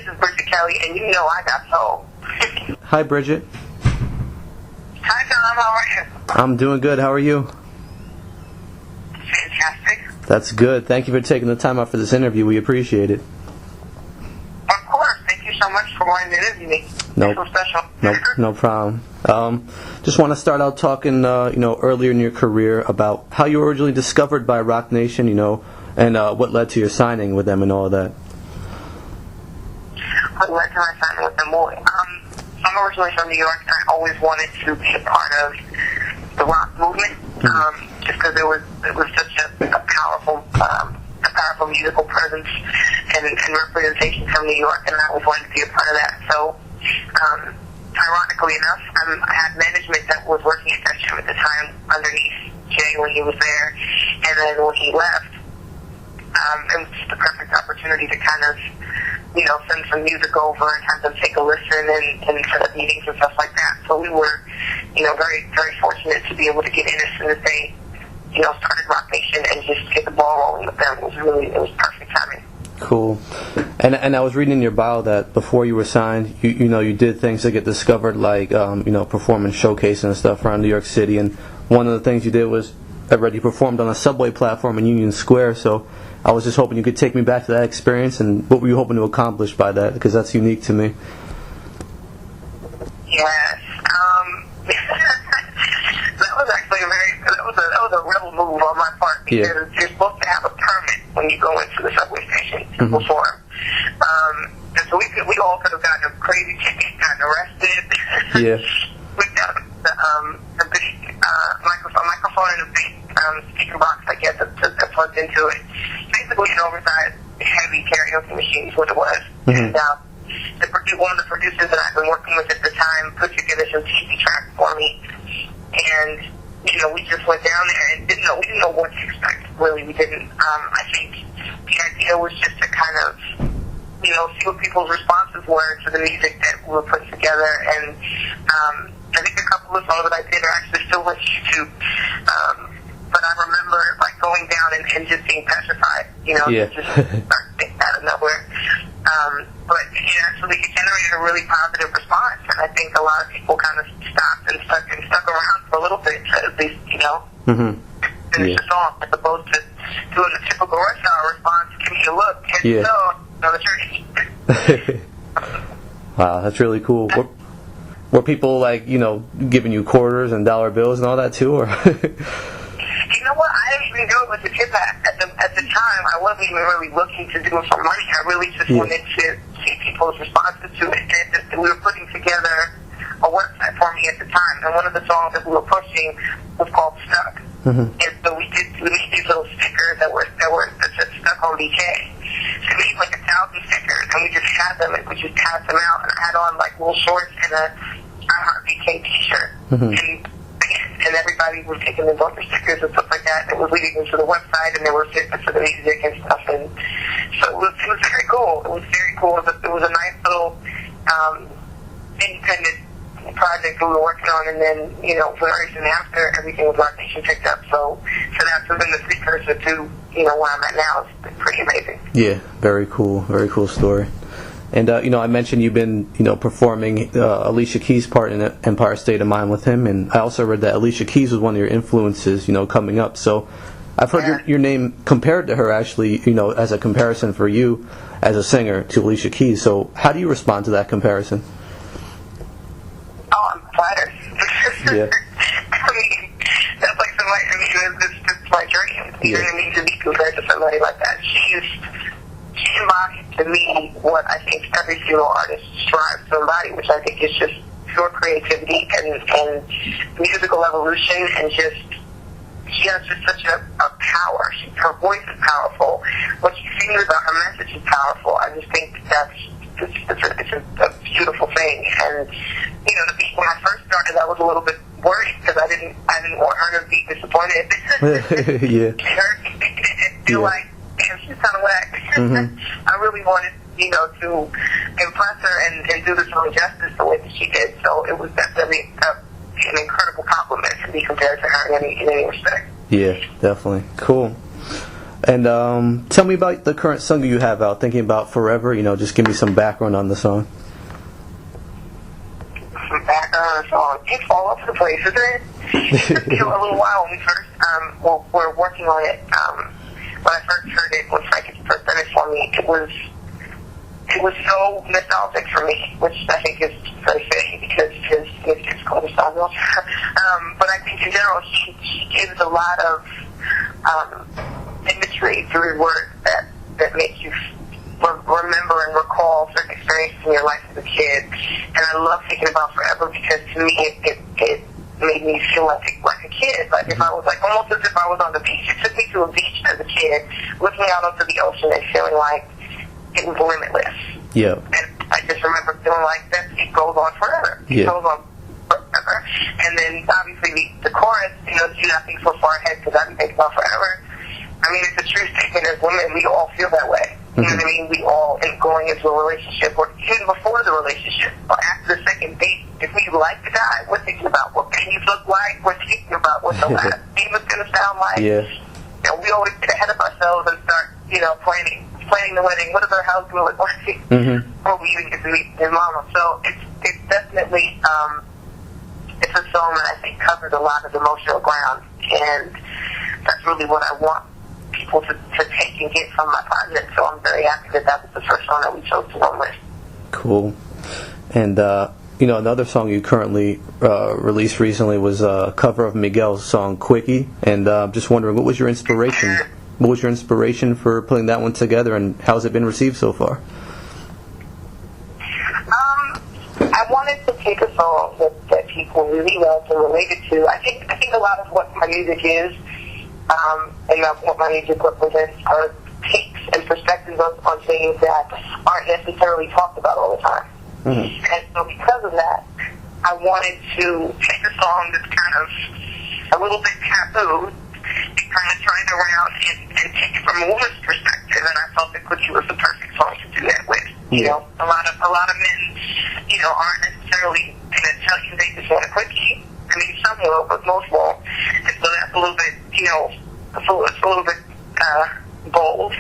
is Bridget Kelly, and you know I got soul. Hi, Bridget. Hi, Tom. How are you? I'm doing good. How are you? Fantastic. That's good. Thank you for taking the time out for this interview. We appreciate it. Of course. Thank you so much for wanting to interview me. Nope. So special. No problem. Just want to start out talking, earlier in your career about how you were originally discovered by Roc Nation, and what led to your signing with them and all of that. What led to my signing with them? Well, I'm originally from New York, and I always wanted to be a part of the rock movement, just because it was such a powerful musical presence and representation from New York, and I always wanted to be a part of that. So, ironically enough, I had management that was working at that show at the time underneath Jay when he was there, and then when he left, it was just the perfect opportunity to kind of, send some music over and have them take a listen and set up meetings and stuff like that. So we were, very, very fortunate to be able to get in as soon as they, started Roc Nation and just get the ball rolling with them. It was perfect timing. Cool. And I was reading in your bio that before you were signed, you did things to get discovered, like performing showcasing and stuff around New York City. And one of the things you did was, I read you performed on a subway platform in Union Square. So I was just hoping you could take me back to that experience, and what were you hoping to accomplish by that? Because that's unique to me. Yes. That was actually that was a rebel move on my part, because you're supposed to have a permit when you go into the subway station to perform. And so we all could have gotten a crazy ticket, gotten arrested. Yeah. With the big microphone and a big speaker box, I guess, that plugged into it. Basically, an oversized, heavy karaoke machine is what it was. And one of the producers that I've been working with at the time put together some TV tracks for me, and we just went down there and we didn't know what to expect. Really, we didn't. I think the idea was just to kind of see what people's responses were to the music that we were putting together, and I think a couple of songs that I did are actually still on YouTube. But I remember going down and just being petrified, just start out of nowhere. But so it generated a really positive response, and I think a lot of people kind of stopped and stuck around for a little bit to at least, finish the song, as opposed to doing the typical rush hour response, give me a look, and another church. Wow, that's really cool. Were people giving you quarters and dollar bills and all that too, or? You know what? I didn't even do it with the tip at the time. I wasn't even really looking to do it for money. I really just wanted to see people's responses to it. And we were putting together a website for me at the time, and one of the songs that we were pushing was called Stuck. And so we made these little stickers that said Stuck on BK. So we made 1,000 stickers, and we just had them, and we just passed them out. And I had on little shorts and a I Heart BK t-shirt. And everybody was taking the bumper stickers and stuff like that. It was leading them to the website, and there were stickers for the music and stuff. And so it was very cool. It was very cool. It was a nice little independent project we were working on, and then very soon after, everything with Roc Nation picked up. So that's been the precursor to where I'm at now. It's been pretty amazing. Yeah, very cool story. And, I mentioned you've been, performing Alicia Keys' part in Empire State of Mind with him, and I also read that Alicia Keys was one of your influences, coming up. So I've heard your name compared to her, actually, as a comparison for you as a singer to Alicia Keys. So how do you respond to that comparison? Oh, I'm flattered. Yeah. I mean, that's like somebody, it's my dream. You know what I mean? To be compared to somebody like that. She embodies to me what I think every single artist strives to embody, which I think is just pure creativity and musical evolution, and she has just such a power. Her voice is powerful. What she sings about, her message is powerful. I just think it's a beautiful thing. And when I first started, I was a little bit worried because I didn't want her to be disappointed. And feel like, damn, she's kind of whack. I really wanted, to impress her and do the song justice the way that she did. So it was definitely an incredible compliment to be compared to her in any respect. Yeah, definitely. Cool. And tell me about the current song you have out, Thinking About Forever. Just give me some background on the song. Some background on the song. It's all over the place, isn't it? It took a little while when we first were working on it. When I first heard it, when Frank first done it for me, it was so nostalgic for me, which I think is very fitting because his music's called nostalgia. But I think in general, he gives a lot of imagery through his words that makes you remember and recall certain experiences in your life as a kid. And I love Thinking About Forever because to me it made me feel like a kid. Like if I was almost as if I was on the beach. It took me to a beach as a kid, looking out onto the ocean and feeling like it was limitless. Yeah. And I just remember feeling like that it goes on forever. It goes on forever. And then obviously the chorus, do not think so far ahead because I've been thinking about forever. I mean, it's a true statement as women. We all feel that way. You know what I mean? We all, in going into a relationship, or even before the relationship, or after the second date, if we like the guy, we're thinking about what babies look like. We're thinking about what the last name is going to sound like. Yeah. We always get ahead of ourselves and start, planning the wedding. What does our house look like? Before we even get to meet his mama. So it's definitely it's a song that I think covers a lot of emotional ground, and that's really what I want people to take and get from my project. So I'm very happy that was the first song that we chose to run with. Cool. And another song you currently released recently was a cover of Miguel's song "Quickie," and just wondering, what was your inspiration? What was your inspiration for putting that one together, and how's it been received so far? I wanted to take a song that people really loved and related to. I think a lot of what my music is, and what my music represents, are takes and perspectives on things that aren't necessarily talked about all the time. And so because of that, I wanted to take a song that's kind of a little bit taboo and kind of turn it around and take it from a woman's perspective, and I felt that Quickie was the perfect song to do that with. A lot of men, aren't necessarily going to tell you they just want a Quickie. I mean, some will, but most won't. And so that's a little bit, it's a little bit bold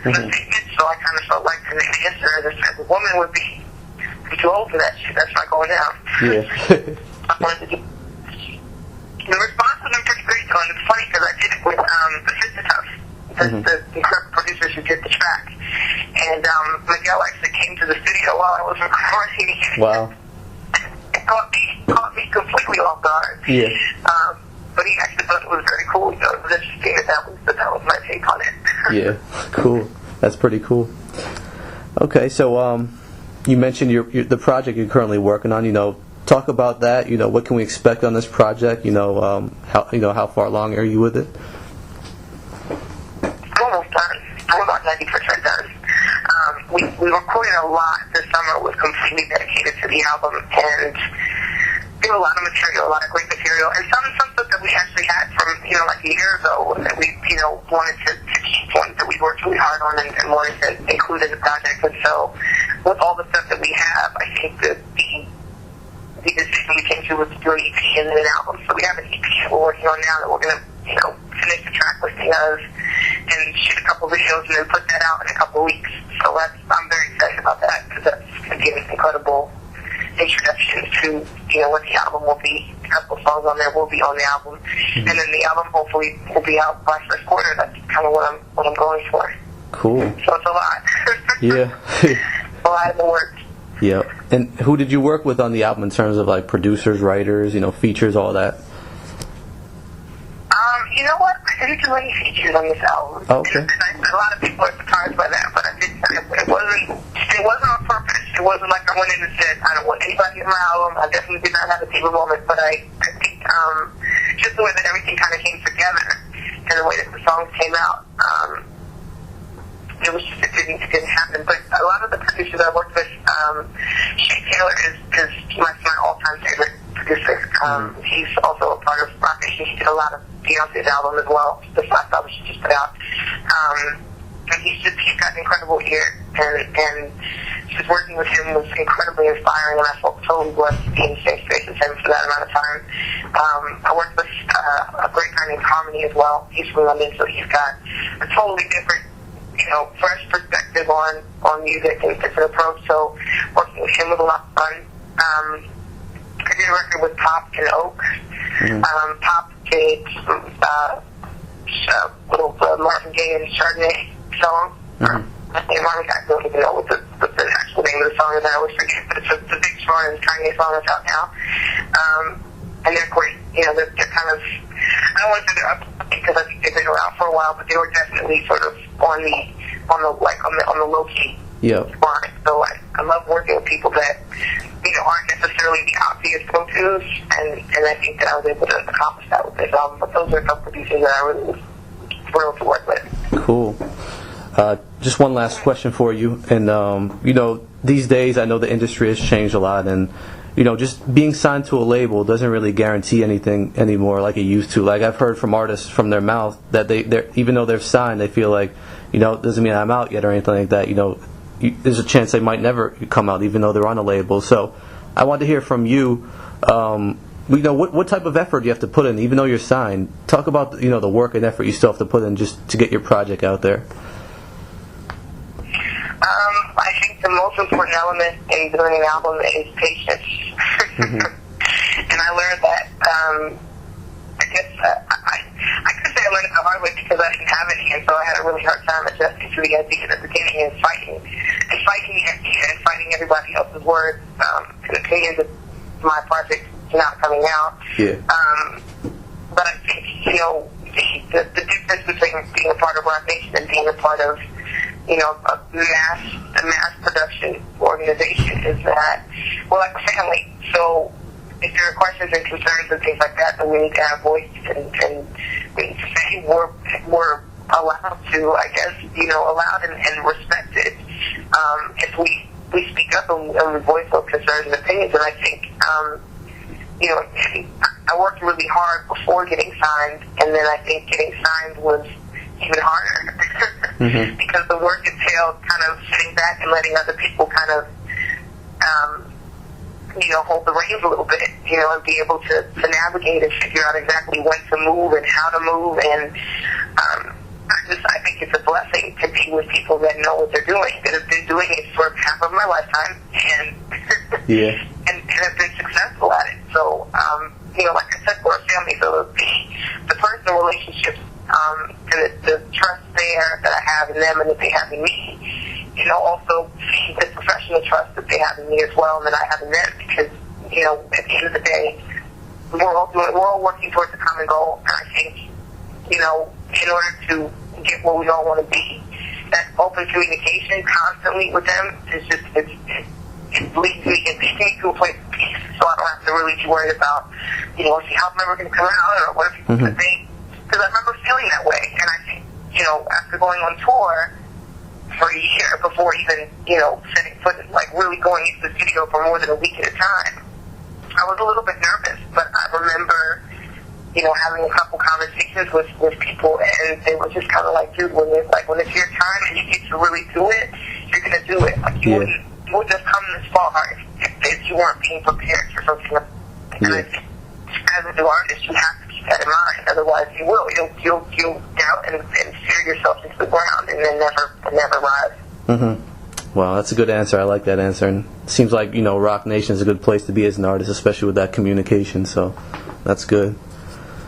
in the statement. So I kind of felt like the answer as a woman would be, I'm too old for that shit. That's not going down. I wanted to do. The response has been pretty great, though, and it's funny because I did it with the Sister Tough, the incredible producers who did the track. And Miguel actually came to the studio while I was recording. Wow. It caught me completely off guard. Yeah. But he actually thought it was very cool. It was interesting that was my take on it. Yeah, cool. That's pretty cool. Okay, so you mentioned the project you're currently working on. Talk about that. What can we expect on this project? How far along are you with it? Almost done. I'm about 90% done. We recorded a lot this summer. It was completely dedicated to the album, and there were a lot of material, a lot of great material, and some stuff that we actually had from like a year ago that we wanted to keep, ones that we worked really hard on and wanted to include in the project. And so with all the stuff that we have, I think that the decision we came to was to do an EP and then an album. So we have an EP that we're working on now that we're going to finish the track listing of and shoot a couple videos and then put that out in a couple of weeks. So I'm very excited about that because that's going to be an incredible introduction to what the album will be. A couple of songs on there will be on the album, and then the album hopefully will be out by first quarter. That's kind of what I'm going for. Cool. So it's a lot. Yeah. A lot in the works. Yeah. And who did you work with on the album in terms of like producers, writers, features, all that? You know what? I didn't do any features on this album. Okay. And a lot of people are surprised by that, but it wasn't on purpose. It wasn't like I went in and said, I don't want anybody in my album. I definitely did not have a diva moment, but I think just the way that everything kind of came together and the way that the songs came out, it didn't happen. But a lot of the producers I worked with, Shay Taylor is my all-time favorite producer. He's also a part of Roc Nation. He did a lot of Beyonce's album as well, the last album she just put out. And he's got an incredible ear, and just working with him was incredibly inspiring, and I felt totally blessed to be in the same space as him for that amount of time. I worked with a great guy named Harmony as well. He's from London, so he's got a totally different, fresh perspective on music and different approach. So working with him was a lot of fun. I did a record with Pop and Oak. Pop did little Marvin Gaye and Chardonnay song. I don't even know what the actual name of the song is. I always forget, but it's a big song and Kanye song that's out now. And they're great. They're kind of, I don't want to say they're up because I think they've been around for a while, but they were definitely sort of on the low key. Yeah. So I love working with people that aren't necessarily the obvious go-tos, and I think that I was able to accomplish that with this album. But those are some producers that I really was thrilled to work with. Cool. Just one last question for you. And, these days I know the industry has changed a lot, and, just being signed to a label doesn't really guarantee anything anymore like it used to. Like I've heard from artists from their mouth that they're even though they're signed, they feel like, it doesn't mean I'm out yet or anything like that. There's a chance they might never come out even though they're on a label. So I want to hear from you, what type of effort you have to put in even though you're signed. Talk about, the work and effort you still have to put in just to get your project out there. I think the most important element in doing an album is patience. And I learned that, I guess, I could say I learned it the hard way because I didn't have any, and so I had a really hard time adjusting to the idea at the beginning and fighting the idea and fighting everybody else's words and opinions of my project not coming out. Yeah. But I think, the difference between being a part of Roc Nation and being a part of a mass production organization is that we're like a family. So if there are questions and concerns and things like that, then we need to have voice and we need to say we're allowed to, I guess, allowed and respected if we speak up and we voice those concerns and opinions. And I think, I worked really hard before getting signed, and then I think getting signed was even harder because the work entailed kind of sitting back and letting other people kind of, hold the reins a little bit, and be able to navigate and figure out exactly when to move and how to move. And I think it's a blessing to be with people that know what they're doing, that have been doing it for half of my lifetime and and have been successful at it. So, like I said, we're a family, so the personal relationships and the trust there that I have in them and that they have in me, also the professional trust that they have in me as well and that I have in them, because, at the end of the day, we're all working towards a common goal, and I think, in order to get where we all want to be, that open communication constantly with them is just, it leads me, it takes me to a place of peace, so I don't have to really be worried about, is the album ever going to come out, or what are people going to think? Because I remember feeling that way, and I think, after going on tour for a year before even, setting foot, like really going into the studio for more than a week at a time, I was a little bit nervous, but I remember, having a couple conversations with people, and they were just kind of like, dude, when it's your time and you get to really do it, you're going to do it. Like, you wouldn't have come this far if you weren't being prepared for something. And I think, as a new artist, you have to keep that in mind. Otherwise, you'll doubt and steer yourself into the ground and then never rise. Well, that's a good answer. I like that answer. And it seems like, Roc Nation is a good place to be as an artist, especially with that communication. So that's good.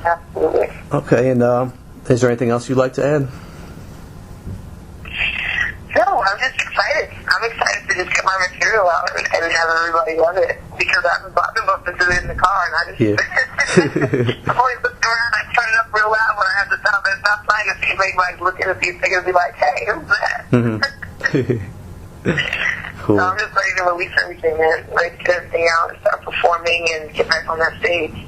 Absolutely. Okay, and is there anything else you'd like to add? No, I'm just excited. I'm excited to just get my material out and have everybody love it, because I've been listening to it in the car, and I just I'm always looking around. I turn it up real loud when I have to stop playing to see if anybody's looking at these things and be like, hey, who's that? Cool. So I'm just ready to release everything, man. Ready to get everything out and start performing and get back on that stage.